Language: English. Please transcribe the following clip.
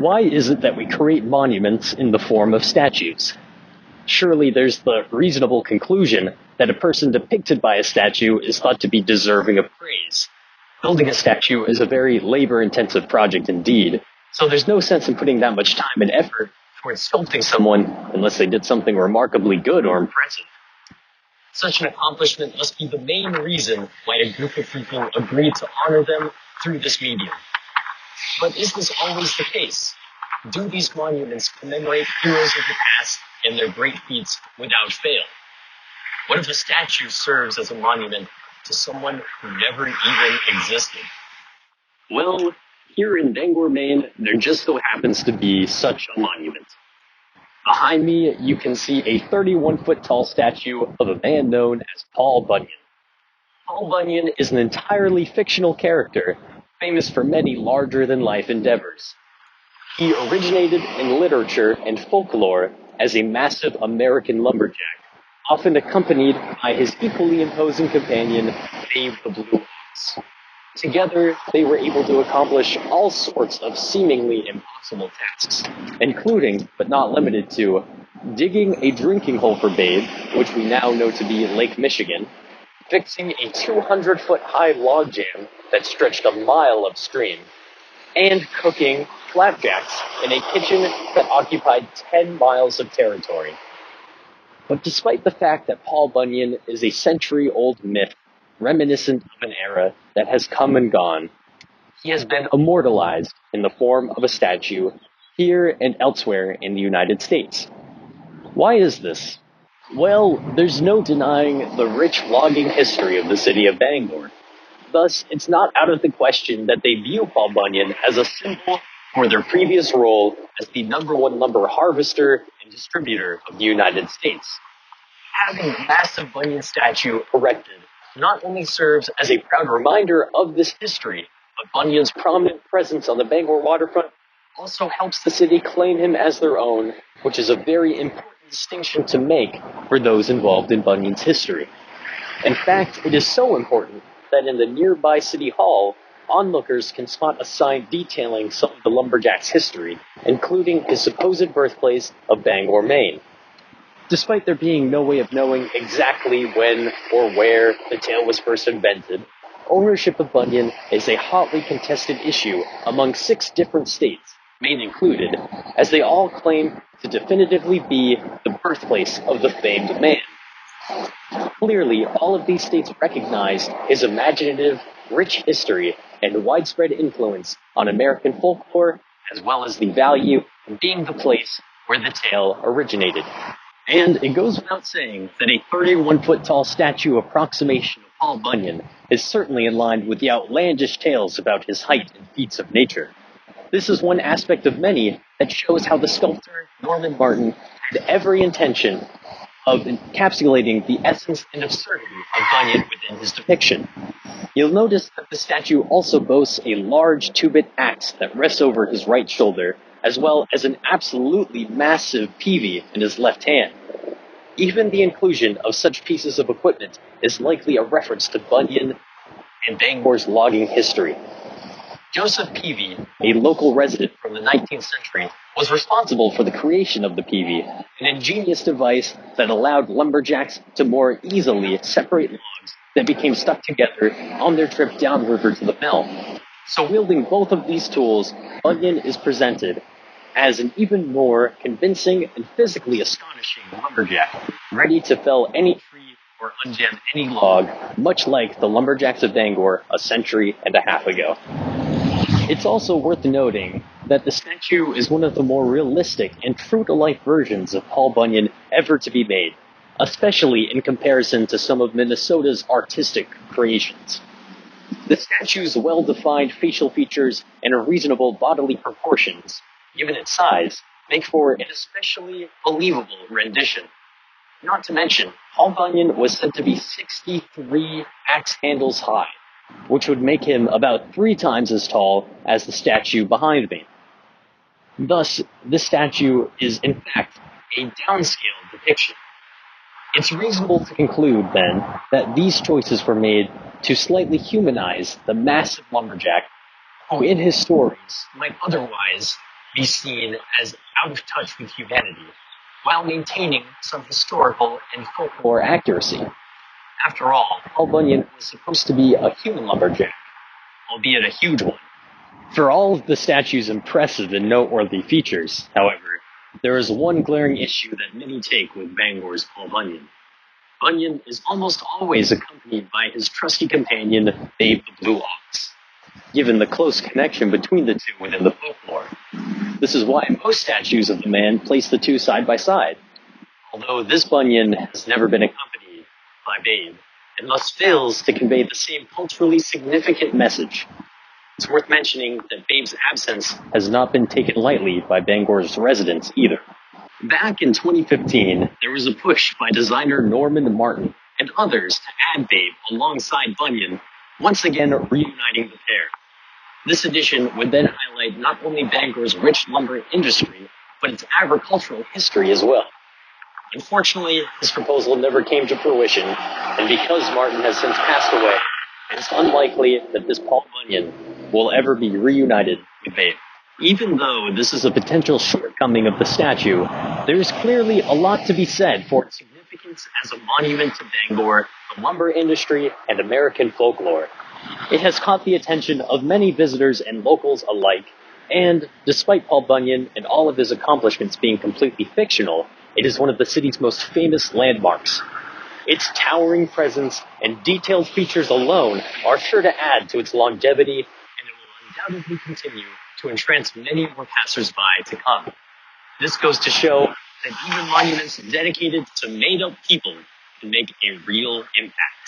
Why is it that we create monuments in the form of statues? Surely there's the reasonable conclusion that a person depicted by a statue is thought to be deserving of praise. Building a statue is a very labor-intensive project indeed, so there's no sense in putting that much time and effort towards sculpting someone unless they did something remarkably good or impressive. Such an accomplishment must be the main reason why a group of people agreed to honor them through this medium. But is this always the case? Do these monuments commemorate heroes of the past and their great feats without fail? What if a statue serves as a monument to someone who never even existed? Well, here in Bangor, Maine, there just so happens to be such a monument. Behind me, you can see a 31-foot-tall statue of a man known as Paul Bunyan. Paul Bunyan is an entirely fictional character, famous for many larger-than-life endeavors. He originated in literature and folklore as a massive American lumberjack, often accompanied by his equally imposing companion, Babe the Blue Ox. Together, they were able to accomplish all sorts of seemingly impossible tasks, including, but not limited to, digging a drinking hole for Babe, which we now know to be Lake Michigan, fixing a 200-foot-high log jam that stretched a mile upstream, and cooking flapjacks in a kitchen that occupied 10 miles of territory. But despite the fact that Paul Bunyan is a century-old myth, reminiscent of an era that has come and gone, he has been immortalized in the form of a statue here and elsewhere in the United States. Why is this? Well, there's no denying the rich logging history of the city of Bangor. Thus, it's not out of the question that they view Paul Bunyan as a symbol for their previous role as the #1 lumber harvester and distributor of the United States. Having a massive Bunyan statue erected not only serves as a proud reminder of this history, but Bunyan's prominent presence on the Bangor waterfront also helps the city claim him as their own, which is a very important distinction to make for those involved in Bunyan's history. In fact, it is so important that in the nearby City Hall, onlookers can spot a sign detailing some of the lumberjack's history, including his supposed birthplace of Bangor, Maine. Despite there being no way of knowing exactly when or where the tale was first invented, ownership of Bunyan is a hotly contested issue among 6 different states, Maine included, as they all claim to definitively be the birthplace of the famed man. Clearly, all of these states recognize his imaginative, rich history and widespread influence on American folklore, as well as the value of being the place where the tale originated. And it goes without saying that a 31-foot-tall statue approximation of Paul Bunyan is certainly in line with the outlandish tales about his height and feats of nature. This is one aspect of many that shows how the sculptor, Norman Martin, had every intention of encapsulating the essence and absurdity of Bunyan within his depiction. You'll notice that the statue also boasts a large 2-bit axe that rests over his right shoulder, as well as an absolutely massive peavey in his left hand. Even the inclusion of such pieces of equipment is likely a reference to Bunyan and Bangor's logging history. Joseph Peavey, a local resident from the 19th century, was responsible for the creation of the peavey, an ingenious device that allowed lumberjacks to more easily separate logs that became stuck together on their trip downriver to the mill. So wielding both of these tools, Bunyan is presented as an even more convincing and physically astonishing lumberjack, ready to fell any tree or unjam any log, much like the lumberjacks of Bangor a century and a half ago. It's also worth noting that the statue is one of the more realistic and true-to-life versions of Paul Bunyan ever to be made, especially in comparison to some of Minnesota's artistic creations. The statue's well-defined facial features and reasonable bodily proportions, given its size, make for an especially believable rendition. Not to mention, Paul Bunyan was said to be 63 axe handles high, which would make him about 3 times as tall as the statue behind me. Thus, this statue is in fact a downscaled depiction. It's reasonable to conclude, then, that these choices were made to slightly humanize the massive lumberjack who in his stories might otherwise be seen as out of touch with humanity, while maintaining some historical and folklore accuracy. After all, Paul Bunyan was supposed to be a human lumberjack, albeit a huge one. For all of the statue's impressive and noteworthy features, however, there is one glaring issue that many take with Bangor's Paul Bunyan. Bunyan is almost always accompanied by his trusty companion, Babe the Blue Ox, given the close connection between the two within the folklore. This is why most statues of the man place the two side by side, although this Bunyan has never been accompanied by Babe, and thus fails to convey the same culturally significant message. It's worth mentioning that Babe's absence has not been taken lightly by Bangor's residents either. Back in 2015, there was a push by designer Norman Martin and others to add Babe alongside Bunyan, once again reuniting the pair. This addition would then highlight not only Bangor's rich lumber industry, but its agricultural history as well. Unfortunately, this proposal never came to fruition, and because Martin has since passed away, it's unlikely that this Paul Bunyan will ever be reunited with Babe. Even though this is a potential shortcoming of the statue, there's clearly a lot to be said for its significance as a monument to Bangor, the lumber industry, and American folklore. It has caught the attention of many visitors and locals alike, and despite Paul Bunyan and all of his accomplishments being completely fictional, it is one of the city's most famous landmarks. Its towering presence and detailed features alone are sure to add to its longevity, and it will undoubtedly continue to entrance many more passersby to come. This goes to show that even monuments dedicated to made-up people can make a real impact.